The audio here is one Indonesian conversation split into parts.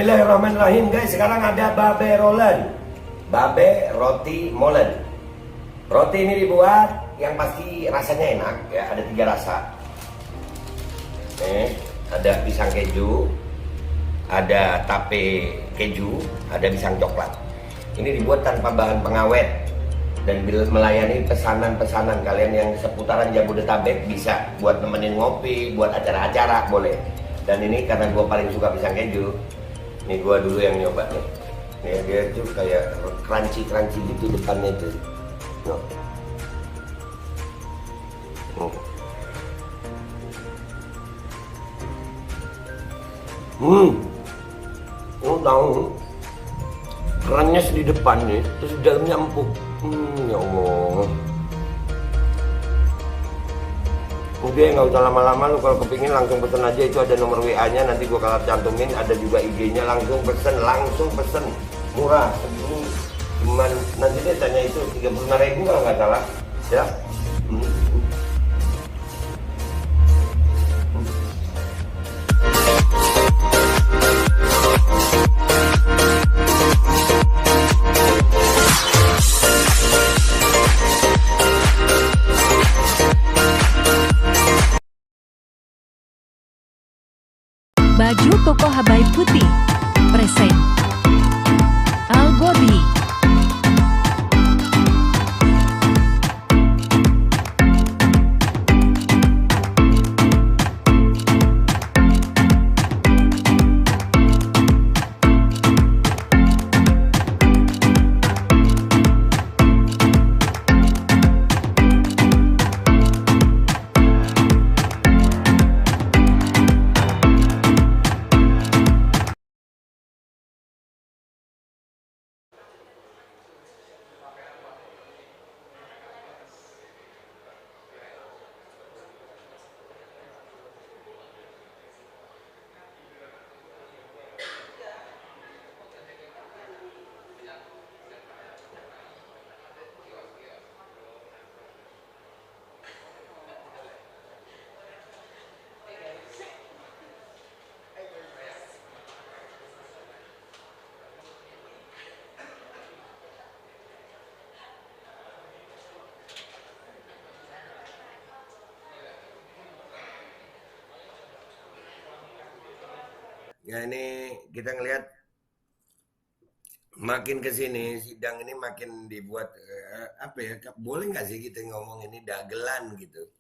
Bismillahirrahmanirrahim guys. Sekarang ada babe rolen, babe roti molen. Roti ini dibuat yang pasti rasanya enak ya. Ada 3 rasa. Ada pisang keju, ada tape keju, ada pisang coklat. Ini dibuat tanpa bahan pengawet dan melayani pesanan-pesanan kalian yang seputaran Jabodetabek. Bisa buat nemenin ngopi, buat acara-acara boleh. Dan ini karena gue paling suka pisang keju, ini gue dulu yang nyoba nih. Nih dia tuh kayak crunchy gitu depannya tuh. Oh tahu, kerannya di depan nih, terus di dalamnya empuk. Ya Allah. Udah nggak usah lama-lama, lu kalau kepingin langsung pesen aja, itu ada nomor WA-nya, nanti gua kalau cantumin, ada juga IG-nya, langsung pesen, murah. Ini cuman nanti dia tanya itu 35.000 kalau nggak salah, ya. Baju koko Habaib putih, present Al-Body. Ya ini kita ngelihat makin ke sini sidang ini makin dibuat apa ya, boleh nggak sih kita ngomong ini dagelan gitu?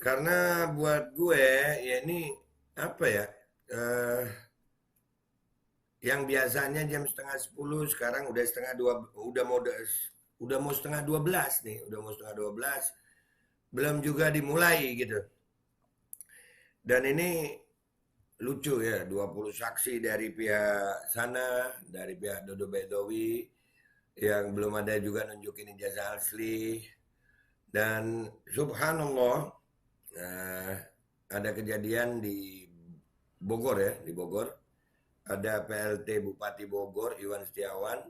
Karena buat gue ya ini apa ya, yang biasanya jam setengah 10 sekarang udah setengah 2, udah mau setengah 12 nih, udah mau setengah 12, belum juga dimulai gitu. Dan ini lucu ya, 20 saksi dari pihak sana, dari pihak Dodo Bedowi, yang belum ada juga nunjukin ijazah asli. Dan subhanallah, ada kejadian di Bogor ya, di Bogor. Ada PLT Bupati Bogor, Iwan Setiawan,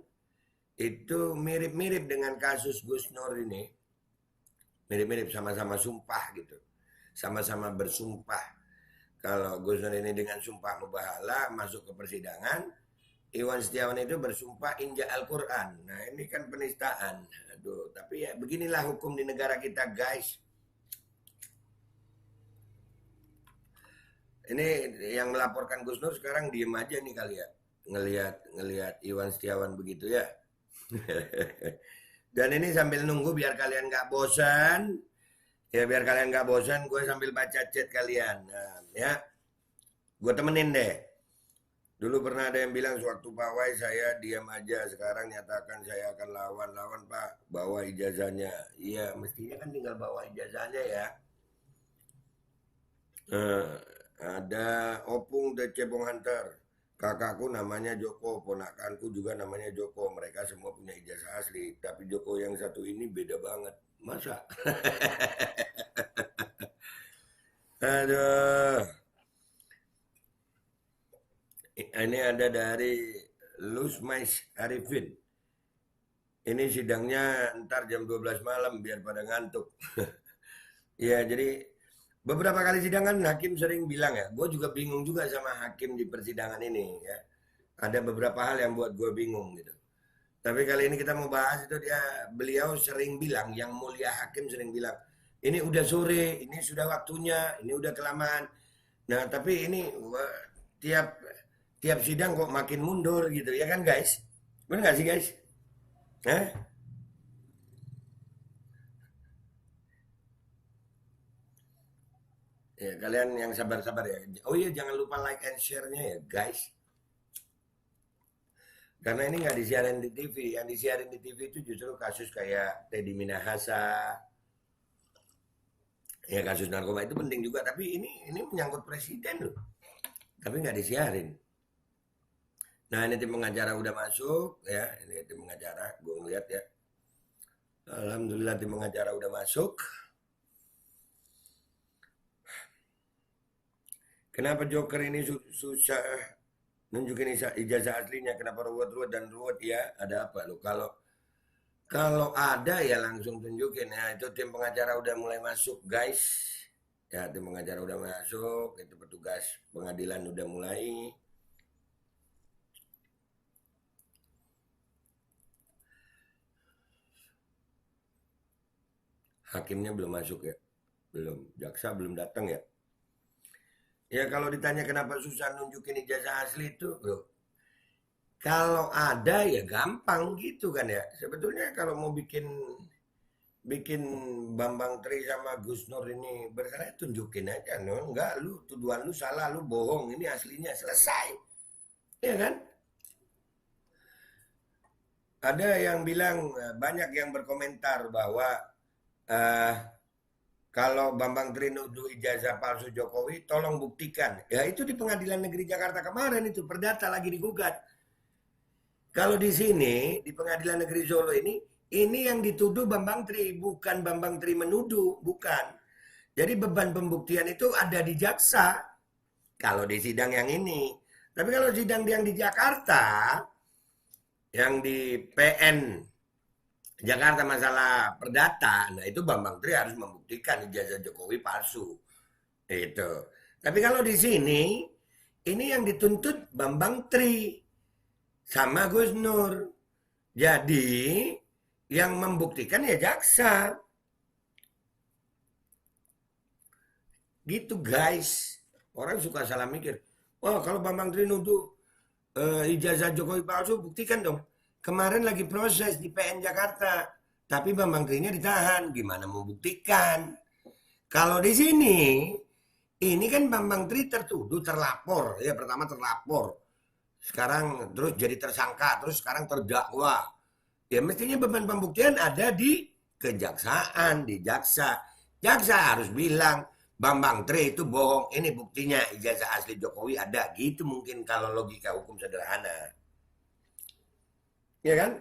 itu mirip-mirip dengan kasus Gus Nur ini. Mirip-mirip, sama-sama sumpah gitu. Sama-sama bersumpah. Kalau Gus Nur ini dengan sumpah mubahalah masuk ke persidangan, Iwan Setiawan itu bersumpah injak Al-Quran. Nah ini kan penistaan. Aduh, tapi ya beginilah hukum di negara kita guys. Ini yang melaporkan Gus Nur sekarang diem aja nih kali ya. Ngelihat Iwan Setiawan begitu ya. Dan ini sambil nunggu biar kalian gak bosan. Ya biar kalian gak bosan, gue sambil baca chat kalian. Nah, ya, gue temenin deh. Dulu pernah ada yang bilang sewaktu pawai saya diam aja, sekarang nyatakan saya akan lawan Pak, bawa ijazahnya. Iya, mestinya kan tinggal bawa ijazahnya ya. Ada Opung The Cebong Hunter. Kakakku namanya Joko, ponakanku juga namanya Joko. Mereka semua punya ijazah asli, tapi Joko yang satu ini beda banget. Masa? Aduh. Ini ada dari Lusmais Arifin. Ini sidangnya ntar jam 12 malam biar pada ngantuk. Ya, jadi beberapa kali sidang kan hakim sering bilang ya, gue juga bingung juga sama hakim di persidangan ini ya. Ada beberapa hal yang buat gue bingung gitu. Tapi kali ini kita mau bahas itu beliau sering bilang, yang mulia hakim sering bilang, ini udah sore, ini sudah waktunya, ini udah kelamaan. Nah, tapi ini tiap tiap sidang kok makin mundur gitu ya kan guys? Benar nggak sih guys? Hah? Ya, kalian yang sabar-sabar ya. Oh iya, jangan lupa like and share-nya ya guys. Karena ini nggak disiarin di TV. Yang disiarin di TV itu justru kasus kayak Teddy Minahasa. Ya kasus narkoba itu penting juga. Tapi ini menyangkut presiden loh. Tapi nggak disiarin. Nah ini tim pengacara udah masuk ya. Ini tim pengacara. Gue ngeliat ya. Alhamdulillah tim pengacara udah masuk. Kenapa Joker ini susah nunjukin ijazah aslinya? Kenapa ruwet-ruwet dan ruwet ya? Ada apa lo? Kalau ada ya langsung tunjukin ya. Itu tim pengacara udah mulai masuk guys. Ya tim pengacara udah masuk. Itu petugas pengadilan udah mulai. Hakimnya belum masuk ya. Belum. Jaksa belum datang ya. Ya kalau ditanya kenapa susah nunjukin ijazah asli itu, loh, kalau ada ya gampang gitu kan ya. Sebetulnya kalau mau bikin bikin Bambang Tri sama Gus Nur ini bersalah tunjukin aja, no enggak lu tuduhan lu salah, lu bohong, ini aslinya selesai, ya kan? Ada yang bilang banyak yang berkomentar bahwa eh, kalau Bambang Tri nuduh ijazah palsu Jokowi, tolong buktikan. Ya itu di Pengadilan Negeri Jakarta kemarin itu perdata lagi digugat. Kalau di sini di Pengadilan Negeri Solo ini yang dituduh Bambang Tri, bukan Bambang Tri menuduh, bukan. Jadi beban pembuktian itu ada di jaksa. Kalau di sidang yang ini. Tapi kalau sidang yang di Jakarta, yang di PN Jakarta masalah perdata, nah itu Bambang Tri harus membuktikan ijazah Jokowi palsu. Itu. Tapi kalau di sini, ini yang dituntut Bambang Tri sama Gus Nur. Jadi yang membuktikan ya jaksa. Gitu guys. Orang suka salah mikir. Wah kalau Bambang Tri nuduh ijazah Jokowi palsu, buktikan dong. Kemarin lagi proses di PN Jakarta. Tapi Bambang Tri-nya ditahan. Gimana mau buktikan? Kalau di sini, ini kan Bambang Tri tertuduh, terlapor. Ya pertama terlapor. Sekarang terus jadi tersangka. Terus sekarang terdakwa. Ya mestinya beban pembuktian ada di kejaksaan, di jaksa. Jaksa harus bilang, Bambang Tri itu bohong. Ini buktinya ijazah asli Jokowi ada. Gitu mungkin kalau logika hukum sederhana. Ya kan?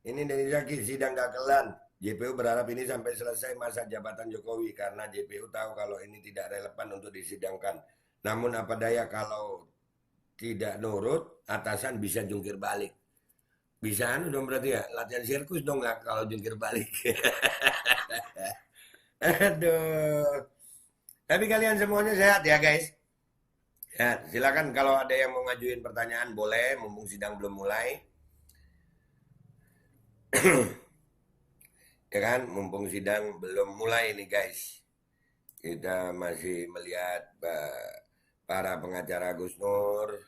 Ini dari Zaki, sidang dagelan. JPU berharap ini sampai selesai masa jabatan Jokowi karena JPU tahu kalau ini tidak relevan untuk disidangkan. Namun apa daya kalau tidak nurut, atasan bisa jungkir balik. Bisa dong berarti ya, latihan sirkus dong nggak kalau jungkir balik. Aduh. Tapi kalian semuanya sehat ya guys. Ya, silakan kalau ada yang mau ngajuin pertanyaan boleh, mumpung sidang belum mulai. Ya kan, mumpung sidang belum mulai nih guys. Kita masih melihat para pengacara Gus Nur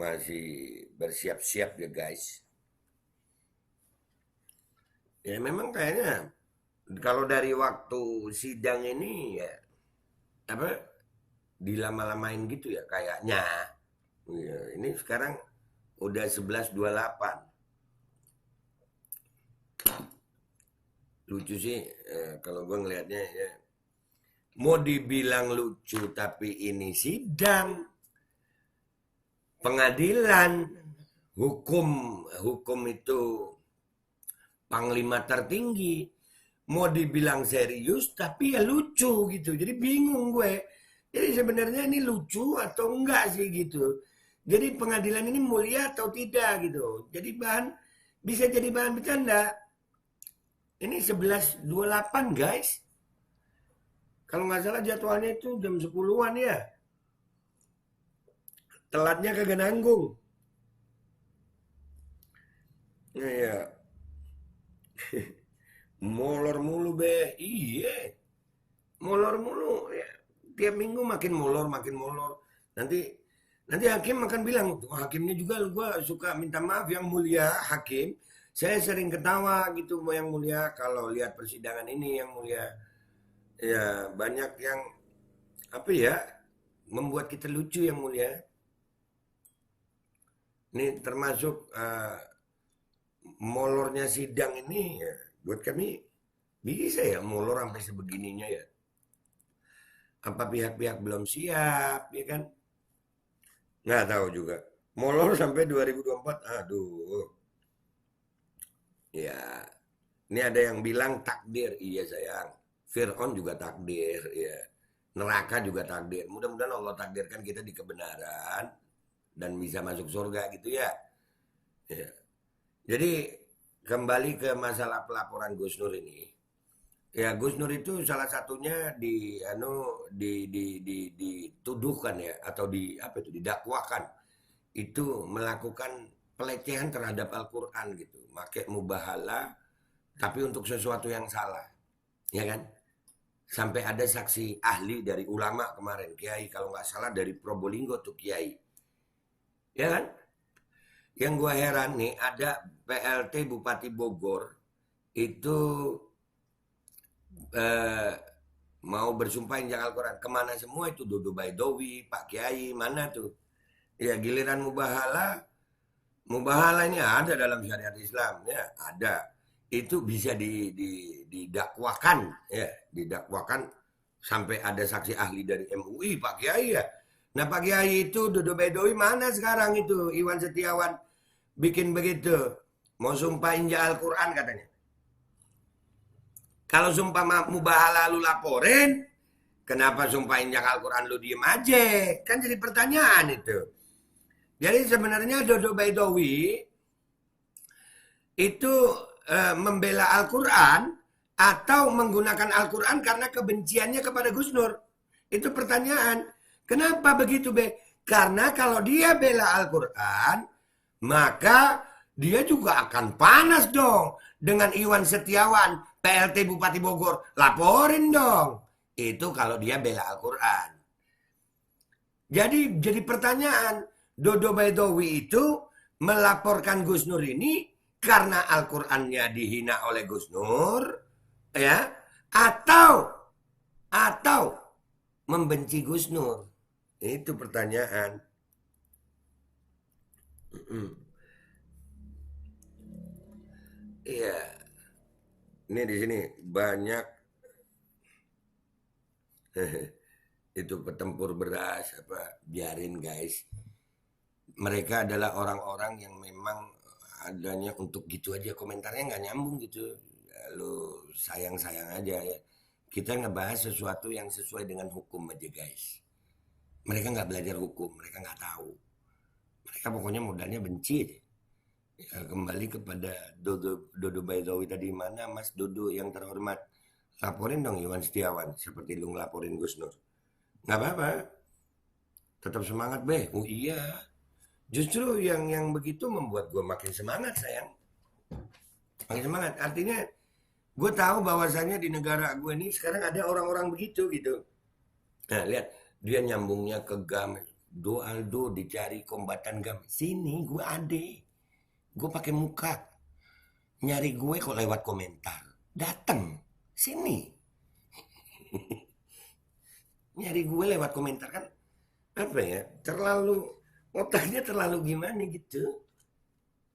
masih bersiap-siap ya guys. Ya memang kayaknya kalau dari waktu sidang ini ya apa dilama-lamain gitu ya kayaknya. Ya, ini sekarang udah 11.28. Lucu sih kalau gue ngelihatnya ya. Mau dibilang lucu tapi ini sidang pengadilan hukum itu panglima tertinggi. Mau dibilang serius tapi ya lucu gitu. Jadi bingung gue. Jadi sebenarnya ini lucu atau enggak sih gitu. Jadi pengadilan ini mulia atau tidak gitu. Jadi bisa jadi bahan bercanda. Ini 11.28 guys. Kalau nggak salah jadwalnya itu jam 10-an ya. Telatnya kagak nanggung. Iya. Molor mulu be. Iya. Molor mulu ya. Tiap minggu makin molor, makin molor. Nanti nanti hakim akan bilang, tuh hakimnya juga gua suka minta maaf yang mulia hakim. Saya sering ketawa gitu yang mulia kalau lihat persidangan ini yang mulia. Ya, banyak yang apa ya? Membuat kita lucu yang mulia. Ini termasuk molornya sidang ini ya, buat kami bisa ya molor sampai sebegininya ya. Apa pihak-pihak belum siap ya kan? Nggak tahu juga. Molor sampai 2024, aduh. Ya, ini ada yang bilang takdir. Iya sayang. Fir'aun juga takdir. Ya. Neraka juga takdir. Mudah-mudahan Allah takdirkan kita di kebenaran dan bisa masuk surga gitu ya. Ya. Jadi kembali ke masalah pelaporan Gus Nur ini. Ya Gus Nur itu salah satunya dituduhkan ya atau didakwakan itu melakukan pelecehan terhadap Al-Qur'an gitu, pakai mubahalah tapi untuk sesuatu yang salah. Ya kan? Sampai ada saksi ahli dari ulama kemarin, kiai kalau nggak salah dari Probolinggo tuh kiai. Ya kan? Yang gua heran nih ada PLT Bupati Bogor itu mau bersumpah injak Al-Quran. Kemana semua itu? Dodo Baidowi, Pak Kiai, mana tuh? Ya giliran mubahalah. Mubahalah ini ada dalam syariat Islam. Ya ada. Itu bisa didakwakan. Ya, didakwakan sampai ada saksi ahli dari MUI, Pak Kiai ya. Nah Pak Kiai itu Dodo Baidowi mana sekarang itu? Iwan Setiawan bikin begitu. Mau sumpah injak Al-Quran katanya. Kalau sumpah mubahalah lu laporin, kenapa sumpah injak Al-Quran lu diem aja? Kan jadi pertanyaan itu. Jadi sebenarnya Dodo Baidowi itu membela Al-Quran atau menggunakan Al-Quran karena kebenciannya kepada Gus Nur. Itu pertanyaan. Kenapa begitu, Be? Karena kalau dia bela Al-Quran, maka dia juga akan panas dong dengan Iwan Setiawan, PLT Bupati Bogor. Laporin dong. Itu kalau dia bela Al-Quran. Jadi pertanyaan, Dodo Baidowi itu melaporkan Gus Nur ini karena Al-Qurannya dihina oleh Gus Nur, ya, atau membenci Gus Nur. Itu pertanyaan. Iya. Ini di sini banyak itu petempur beras apa biarin guys. Mereka adalah orang-orang yang memang adanya untuk gitu aja komentarnya nggak nyambung gitu. Lu sayang-sayang aja ya. Kita ngebahas sesuatu yang sesuai dengan hukum aja guys. Mereka nggak belajar hukum, mereka nggak tahu. Mereka pokoknya modalnya benci aja. Ya, kembali kepada Dodo Baidowi tadi, mana Mas Dodo yang terhormat, laporin dong Iwan Setiawan seperti lu ngelaporin Gus Nur. Nggak apa-apa, tetap semangat Be. Oh iya, justru yang begitu membuat gue makin semangat sayang, makin semangat. Artinya gue tahu bahwasannya di negara gue ini sekarang ada orang-orang begitu gitu. Nah lihat dia nyambungnya ke GAM, Aldo dicari kombatan GAM, sini gue ade. Gue pakai muka, nyari gue kok lewat komentar. Dateng, sini. Nyari gue lewat komentar kan, apa ya, terlalu, otaknya terlalu gimana gitu.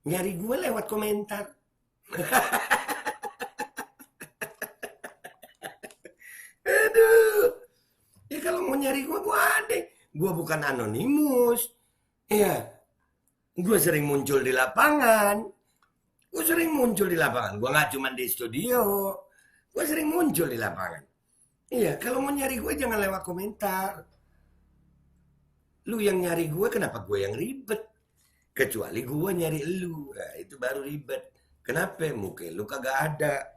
Nyari gue lewat komentar. Aduh. Ya kalau mau nyari gue ada. Gue bukan anonimus. Iya. Gue sering muncul di lapangan. Gue nggak cuma di studio. Gue sering muncul di lapangan. Iya, kalau mau nyari gue jangan lewat komentar. Lu yang nyari gue, kenapa gue yang ribet? Kecuali gue nyari lu. Nah, itu baru ribet. Kenapa? Muka lu kagak ada.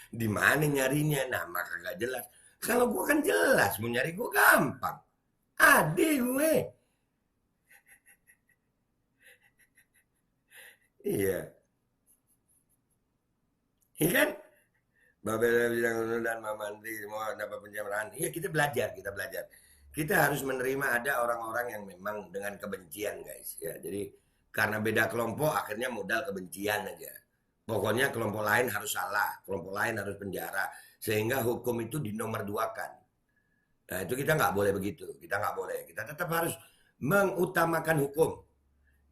Di mana nyarinya? Nama kagak jelas. Kalau gue kan jelas, mau nyari gue gampang. Adik gue. Iya. Iya kan? Babel bilang dan Mama Andri semua dapat penjamrehan. Iya kita belajar, kita belajar. Kita harus menerima ada orang-orang yang memang dengan kebencian guys. Ya, jadi karena beda kelompok akhirnya modal kebencian aja. Pokoknya kelompok lain harus salah, kelompok lain harus penjara. Sehingga hukum itu dinomorduakan. Nah itu kita nggak boleh begitu. Kita nggak boleh. Kita tetap harus mengutamakan hukum.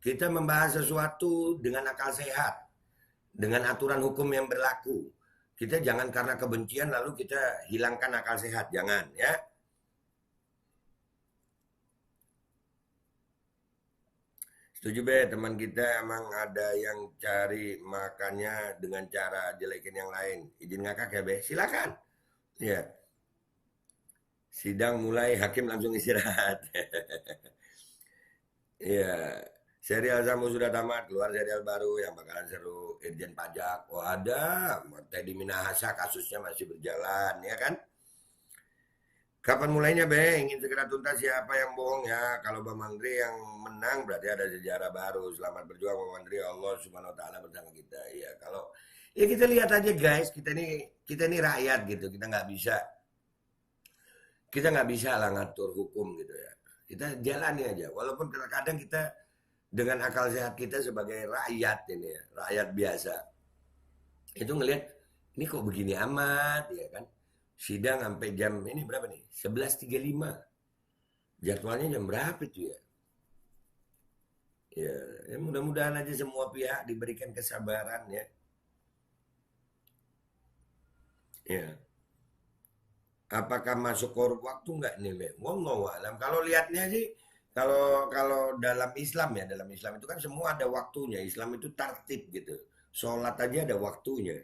Kita membahas sesuatu dengan akal sehat. Dengan aturan hukum yang berlaku. Kita jangan karena kebencian lalu kita hilangkan akal sehat. Jangan ya. Setuju be, teman kita emang ada yang cari makannya dengan cara jelekin yang lain. Izin ngakak ya be, silakan. Ya. Sidang mulai, hakim langsung istirahat. Iya. Serial Sambo sudah tamat, keluar serial baru yang bakalan seru. Irjen Pajak, oh ada. Teddy Minahasa kasusnya masih berjalan, ya kan? Kapan mulainya, Be? Ingin segera tuntas siapa yang bohong ya? Kalau Bang Mandri yang menang berarti ada sejarah baru. Selamat berjuang Bang Mandri, Allah Subhanahu wa taala bersama kita. Ya, kalau ya kita lihat aja guys, kita ini rakyat gitu. Kita nggak bisa lah ngatur hukum gitu ya. Kita jalani aja. Walaupun kadang kita dengan akal sehat kita sebagai rakyat ini ya, rakyat biasa. Itu ngelihat ini kok begini amat ya kan. Sidang sampai jam ini berapa nih? 11.35. Jadwalnya jam berapa itu ya? Ya, mudah-mudahan aja semua pihak diberikan kesabaran ya. Ya. Apakah masuk korup waktu enggak nih, Le? Wallahu alam. Kalau lihatnya sih kalau dalam Islam ya, dalam Islam itu kan semua ada waktunya. Islam itu tertib gitu. Sholat aja ada waktunya.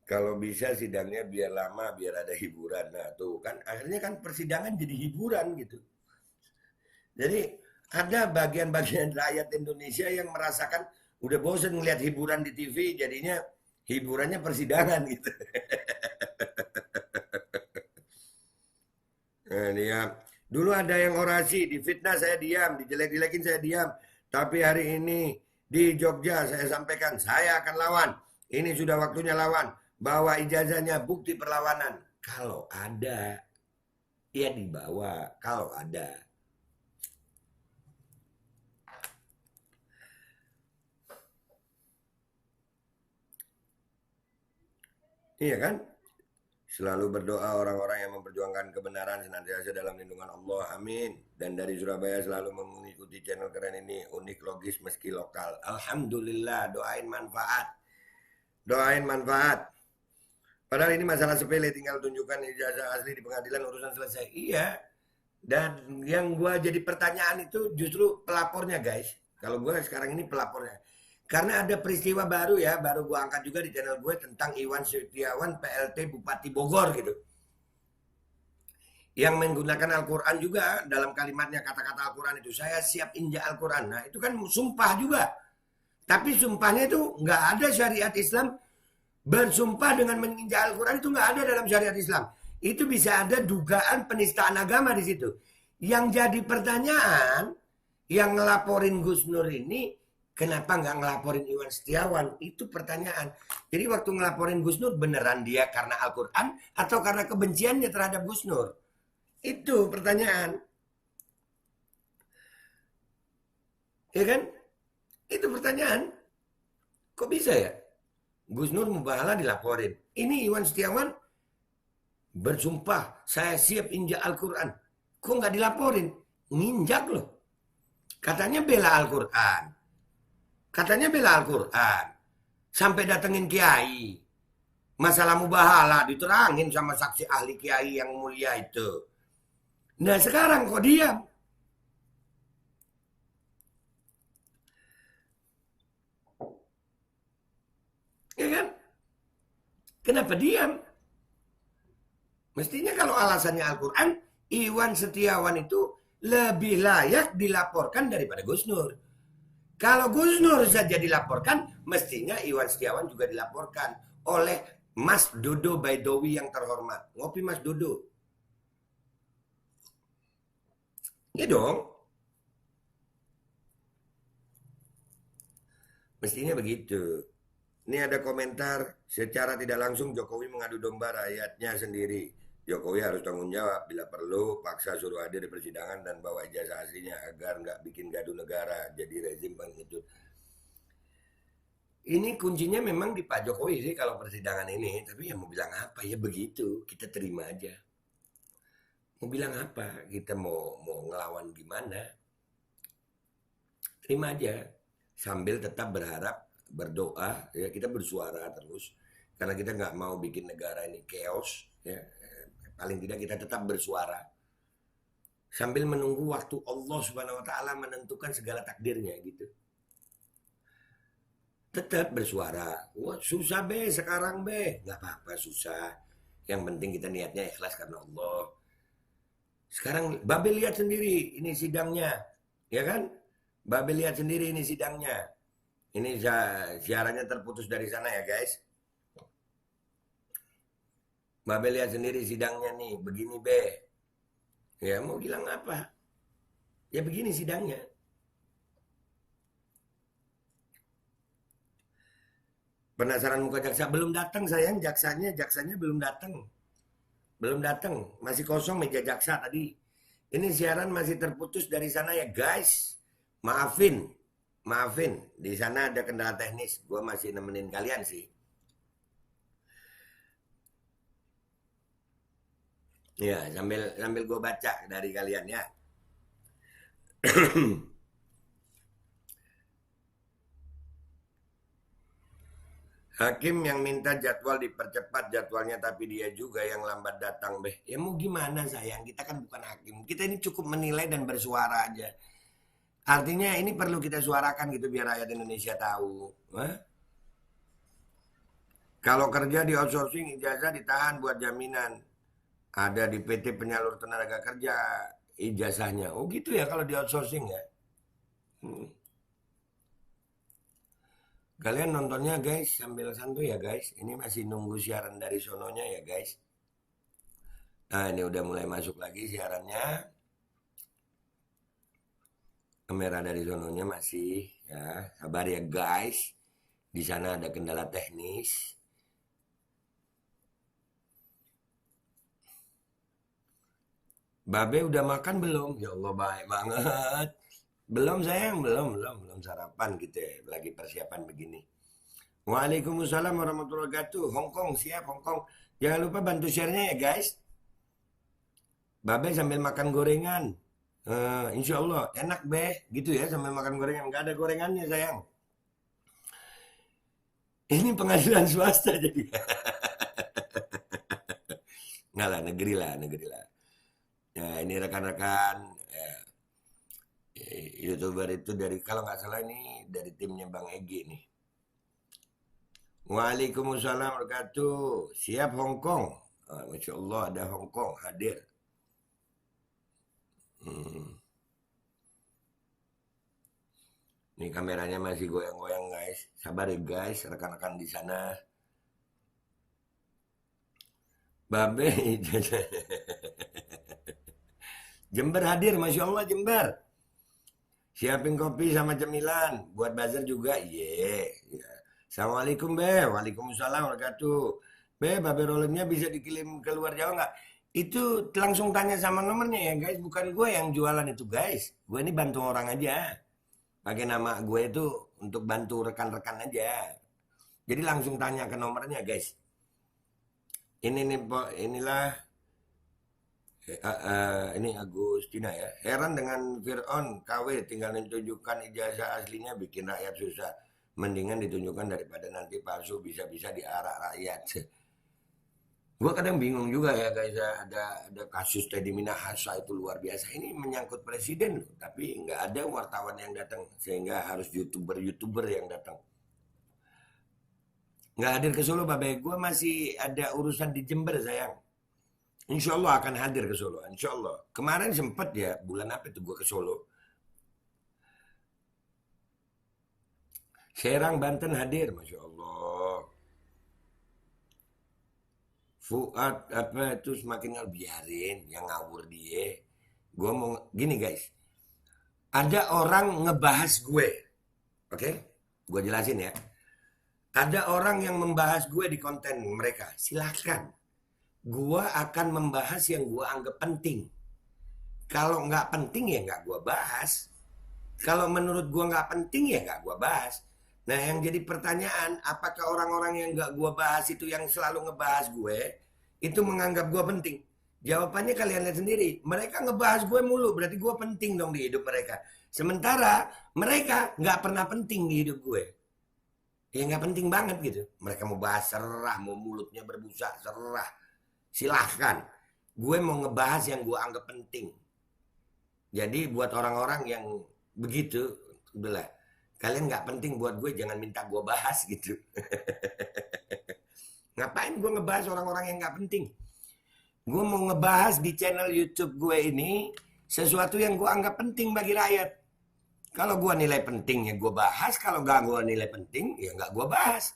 Kalau bisa sidangnya biar lama, biar ada hiburan. Nah tuh kan akhirnya kan persidangan jadi hiburan gitu. Jadi ada bagian-bagian rakyat Indonesia yang merasakan udah bosen ngeliat hiburan di TV, jadinya hiburannya persidangan gitu. Nah, dia dulu ada yang orasi, difitnah saya diam, dijelek-jelekin saya diam. Tapi hari ini di Jogja saya sampaikan saya akan lawan. Ini sudah waktunya lawan. Bawa ijazahnya, bukti perlawanan. Kalau ada, ya dibawa. Kalau ada. Iya kan? Selalu berdoa orang-orang yang memperjuangkan kebenaran senantiasa dalam lindungan Allah. Amin. Dan dari Surabaya selalu mengikuti channel keren ini. Unik, logis, meski lokal. Alhamdulillah. Doain manfaat. Doain manfaat. Padahal ini masalah sepele. Tinggal tunjukkan ijazah asli di pengadilan urusan selesai. Iya. Dan yang gua jadi pertanyaan itu justru pelapornya guys. Kalau gua sekarang ini pelapornya. Karena ada peristiwa baru ya, baru gue angkat juga di channel gue tentang Iwan Setiawan PLT Bupati Bogor gitu. Yang menggunakan Al-Quran juga dalam kalimatnya kata-kata Al-Quran itu. Saya siap injak Al-Quran. Nah itu kan sumpah juga. Tapi sumpahnya itu nggak ada syariat Islam. Bersumpah dengan menginjak Al-Quran itu nggak ada dalam syariat Islam. Itu bisa ada dugaan penistaan agama di situ. Yang jadi pertanyaan, yang ngelaporin Gus Nur ini, kenapa nggak ngelaporin Iwan Setiawan? Itu pertanyaan. Jadi waktu ngelaporin Gus Nur beneran dia karena Al-Quran atau karena kebenciannya terhadap Gus Nur? Itu pertanyaan. Ya kan? Itu pertanyaan. Kok bisa ya? Gus Nur Mubahala dilaporin. Ini Iwan Setiawan bersumpah saya siap injak Al-Quran. Kok nggak dilaporin? Nginjak loh. Katanya bela Al-Quran. Katanya bela Al-Quran. Sampai datengin kiai. Masalah mubahala diterangin sama saksi ahli kiai yang mulia itu. Nah sekarang kok diam? Ya kan? Kenapa diam? Mestinya kalau alasannya Al-Quran, Iwan Setiawan itu lebih layak dilaporkan daripada Gus Nur. Kalau Gus Nur saja dilaporkan, mestinya Iwan Setiawan juga dilaporkan oleh Mas Dodo Baidowi yang terhormat. Ngopi Mas Dodo. Iya dong. Mestinya begitu. Ini ada komentar, secara tidak langsung Jokowi mengadu domba rakyatnya sendiri. Jokowi harus tanggung jawab bila perlu paksa suruh hadir di persidangan dan bawa ijazah aslinya agar nggak bikin gaduh negara. Jadi rezim pengecut. Ini kuncinya memang di Pak Jokowi sih kalau persidangan ini. Tapi ya mau bilang apa ya begitu. Kita terima aja. Mau bilang apa? Kita mau ngelawan gimana? Terima aja. Sambil tetap berharap, berdoa, ya kita bersuara terus. Karena kita nggak mau bikin negara ini chaos. Ya. Paling tidak kita tetap bersuara. Sambil menunggu waktu Allah Subhanahu Wa Taala menentukan segala takdirnya gitu. Tetap bersuara. Wah, susah be sekarang be. Nggak apa-apa susah. Yang penting kita niatnya ikhlas karena Allah. Sekarang Babe lihat sendiri ini sidangnya. Ya kan? Babe lihat sendiri ini sidangnya. Ini siarannya terputus dari sana ya guys. Babe lihat sendiri sidangnya nih. Begini be. Ya mau bilang apa? Ya begini sidangnya. Penasaran muka jaksa belum datang sayang, jaksanya belum datang. Belum datang, masih kosong meja jaksa tadi. Ini siaran masih terputus dari sana ya guys. Maafin, di sana ada kendala teknis. Gua masih nemenin kalian sih. Ya, sambil gue baca dari kalian ya. Hakim yang minta jadwal dipercepat jadwalnya tapi dia juga yang lambat datang beh. Ya mau gimana sayang, kita kan bukan hakim. Kita ini cukup menilai dan bersuara aja. Artinya ini perlu kita suarakan gitu biar rakyat Indonesia tahu. Hah? Kalau kerja di outsourcing ijazah ditahan buat jaminan. Ada di PT Penyalur Tenaga Kerja ijazahnya. Oh gitu ya kalau di outsourcing ya. Kalian nontonnya guys sambil santuy ya guys. Ini masih nunggu siaran dari sononya ya guys. Nah ini udah mulai masuk lagi siarannya. Kamera dari sononya masih ya. Sabar ya guys. Di sana ada kendala teknis. Babe udah makan belum? Ya Allah baik banget. Belum sayang, belum sarapan gitu ya. Lagi persiapan begini. Waalaikumsalam warahmatullahi wabarakatuh. Hongkong siap Hongkong. Jangan lupa bantu share-nya ya guys. Babe sambil makan gorengan. Insya Allah enak be, gitu ya sambil makan gorengan. Gak ada gorengannya sayang. Ini pengadilan swasta jadi. Nggak lah, negeri lah. Ya ini rekan-rekan YouTuber itu dari kalau nggak salah ini dari timnya Bang Egi nih. Waalaikumsalam wabarakatuh. Siap Hongkong. Masya Allah ada Hongkong hadir. Ini kameranya masih goyang-goyang guys. Sabar ya guys, rekan-rekan di sana. Babe. Jember hadir, Masya Allah Jember. Siapin kopi sama cemilan. Buat buzzer juga, yeah. Assalamualaikum be, waalaikumsalam wabarakatuh. Be, babe rolemnya bisa dikirim ke luar Jawa nggak? Itu langsung tanya sama nomornya ya guys. Bukan gue yang jualan itu guys. Gue ini bantu orang aja. Pakai nama gue itu untuk bantu rekan-rekan aja. Jadi langsung tanya ke nomornya guys. Inilah ini Agustina ya. Heran dengan Fir'aun KW tinggal ditunjukkan ijazah aslinya bikin rakyat susah. Mendingan ditunjukkan daripada nanti palsu bisa-bisa diarak rakyat. Gue kadang bingung juga ya guys, ada kasus Teddy Minahasa itu luar biasa. Ini menyangkut presiden loh, tapi nggak ada wartawan yang datang sehingga harus youtuber yang datang. Nggak hadir ke Solo, babe. Gue masih ada urusan di Jember sayang. Insya Allah akan hadir ke Solo, insya Allah. Kemarin sempet ya, bulan apa itu gue ke Solo. Serang, Banten hadir, Masya Allah. Fuad apa itu semakin biarin yang ngawur dia. Gue mau gini guys. Ada orang ngebahas gue. Oke? Gue jelasin ya. Ada orang yang membahas gue di konten mereka. Silahkan. Gue akan membahas yang gue anggap penting. Kalau nggak penting ya nggak gue bahas. Kalau menurut gue nggak penting ya nggak gue bahas. Nah yang jadi pertanyaan, apakah orang-orang yang nggak gue bahas itu yang selalu ngebahas gue, itu menganggap gue penting? Jawabannya kalian lihat sendiri. Mereka ngebahas gue mulu, berarti gue penting dong di hidup mereka. Sementara mereka nggak pernah penting di hidup gue. Ya nggak penting banget gitu. Mereka mau bahas serah, mau mulutnya berbusa serah. Silahkan. Gue mau ngebahas yang gue anggap penting. Jadi buat orang-orang yang begitu, udahlah. Kalian nggak penting buat gue, jangan minta gue bahas gitu. Ngapain gue ngebahas orang-orang yang nggak penting? Gue mau ngebahas di channel YouTube gue ini sesuatu yang gue anggap penting bagi rakyat. Kalau gue nilai penting ya gue bahas, kalau nggak gue nilai penting ya nggak gue bahas.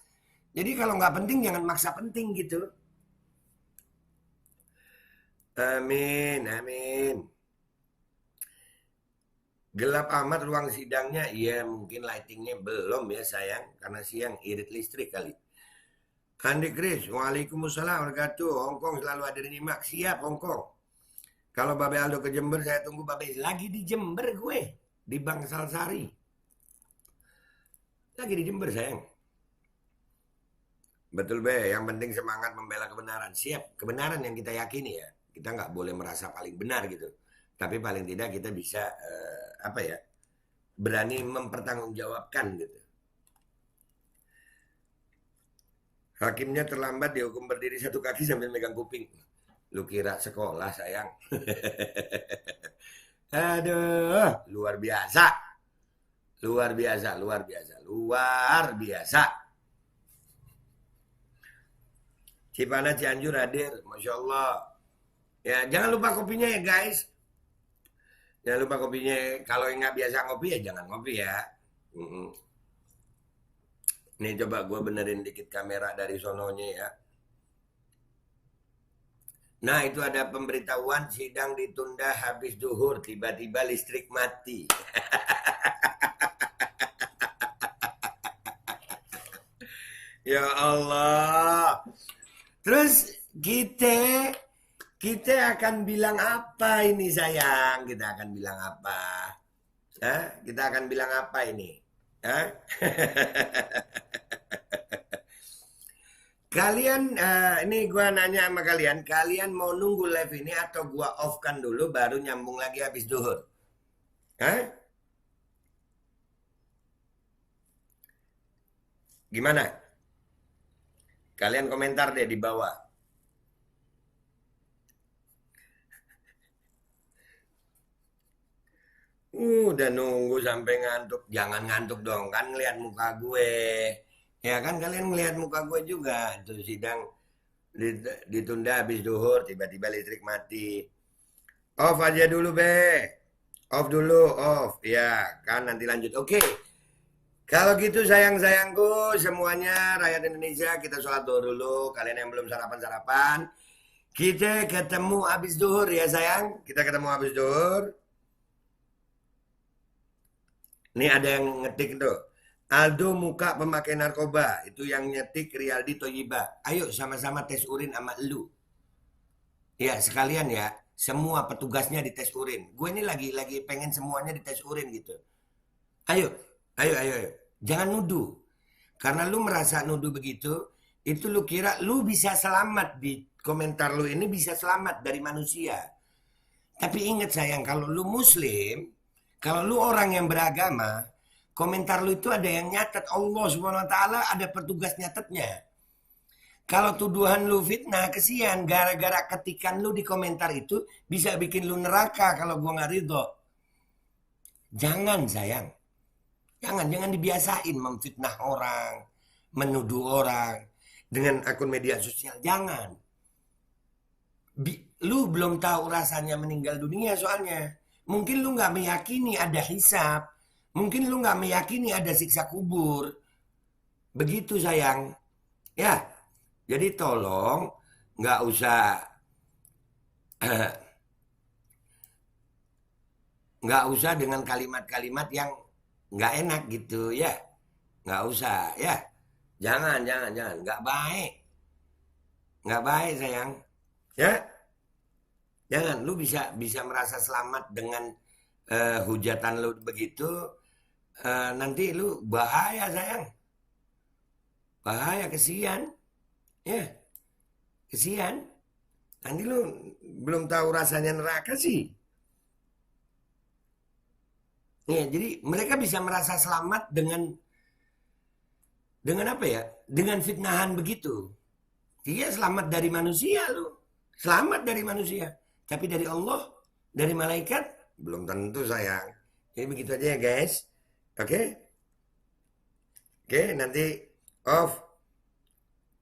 Jadi kalau nggak penting jangan maksa penting gitu. Amin, amin. Gelap amat ruang sidangnya. Iya mungkin lightingnya belum ya sayang. Karena siang irit listrik kali. Andi Kris, waalaikumsalam warahmatullahi wabarakatuh. Hongkong selalu ada di nyimak. Siap Hongkong. Kalau Babe Aldo ke Jember, saya tunggu Babe. Lagi di Jember gue. Di Bangsal Sari. Lagi di Jember sayang. Betul Be, yang penting semangat membela kebenaran. Siap, kebenaran yang kita yakini ya. Kita nggak boleh merasa paling benar gitu. Tapi paling tidak kita bisa berani mempertanggungjawabkan gitu. Hakimnya terlambat dihukum berdiri satu kaki sambil megang kuping. Lu kira sekolah sayang. Aduh, luar biasa. Luar biasa, luar biasa, luar biasa. Cipana Cianjur hadir, Masya Allah. Ya, jangan lupa kopinya ya guys. Jangan lupa kopinya. Kalau nggak biasa ngopi ya jangan ngopi ya. Nih coba gue benerin dikit kamera dari sononya ya. Nah itu ada pemberitahuan sidang ditunda habis duhur. Tiba-tiba listrik mati. Ya Allah. Terus kita akan bilang apa ini sayang? Kita akan bilang apa? Kita akan bilang apa ini? Kalian, ini gua nanya sama kalian. Kalian mau nunggu live ini atau gua off kan dulu baru nyambung lagi habis duhur? Gimana? Kalian komentar deh di bawah. Udah nunggu sampai ngantuk. Jangan ngantuk dong, kan ngeliat muka gue. Ya kan kalian ngeliat muka gue juga. Itu sidang ditunda habis duhur, tiba-tiba listrik mati. Off aja dulu, Be. Off dulu, off. Ya, kan nanti lanjut. Oke. Kalau gitu sayang-sayangku semuanya rakyat Indonesia, kita sholat dulu. Kalian yang belum sarapan-sarapan, kita ketemu habis duhur ya sayang. Kita ketemu habis duhur. Ini ada yang ngetik tuh. Aldo muka pemakai narkoba. Itu yang nyetik Rialdi Toyiba. Ayo sama-sama tes urin sama lu. Ya sekalian ya. Semua petugasnya dites urin. Gue ini lagi pengen semuanya dites urin gitu. Ayo. Jangan nuduh. Karena lu merasa nuduh begitu. Itu lu kira lu bisa selamat di komentar lu ini bisa selamat dari manusia. Tapi ingat sayang. Kalau lu muslim. Kalau lu orang yang beragama, komentar lu itu ada yang nyatet. Allah SWT ada petugas nyatetnya. Kalau tuduhan lu fitnah, kesian. Gara-gara ketikan lu di komentar itu, bisa bikin lu neraka kalau gua nggak ridho. Jangan sayang. Jangan dibiasain memfitnah orang. Menuduh orang. Dengan akun media sosial. Jangan. Lu belum tahu rasanya meninggal dunia soalnya. Mungkin lu gak meyakini ada hisab. Mungkin lu gak meyakini ada siksa kubur. Begitu sayang. Ya. Jadi tolong nggak usah nggak usah dengan kalimat-kalimat yang nggak enak gitu ya, nggak usah ya, jangan, nggak baik sayang, ya, jangan. Lu bisa bisa merasa selamat dengan hujatan lu begitu, nanti lu bahaya sayang, bahaya, kesian, ya, kesian, nanti lu belum tahu rasanya neraka sih. Ya, jadi mereka bisa merasa selamat dengan apa ya? Dengan fitnahan begitu. Dia selamat dari manusia lu. Selamat dari manusia. Tapi dari Allah, dari malaikat, belum tentu sayang. Jadi begitu aja ya guys. Oke? Oke, nanti off.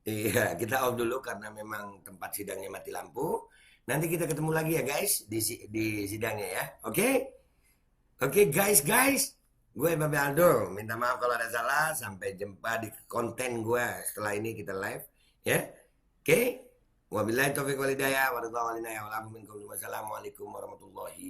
Iya, kita off dulu karena memang tempat sidangnya mati lampu. Nanti kita ketemu lagi ya guys di sidangnya ya. Oke? Oke guys, gue Babe Aldo, minta maaf kalau ada salah. Sampai jumpa di konten gue setelah ini kita live, ya. Oke, wabillahi taufiq walhidayah, wassalamualaikum warahmatullahi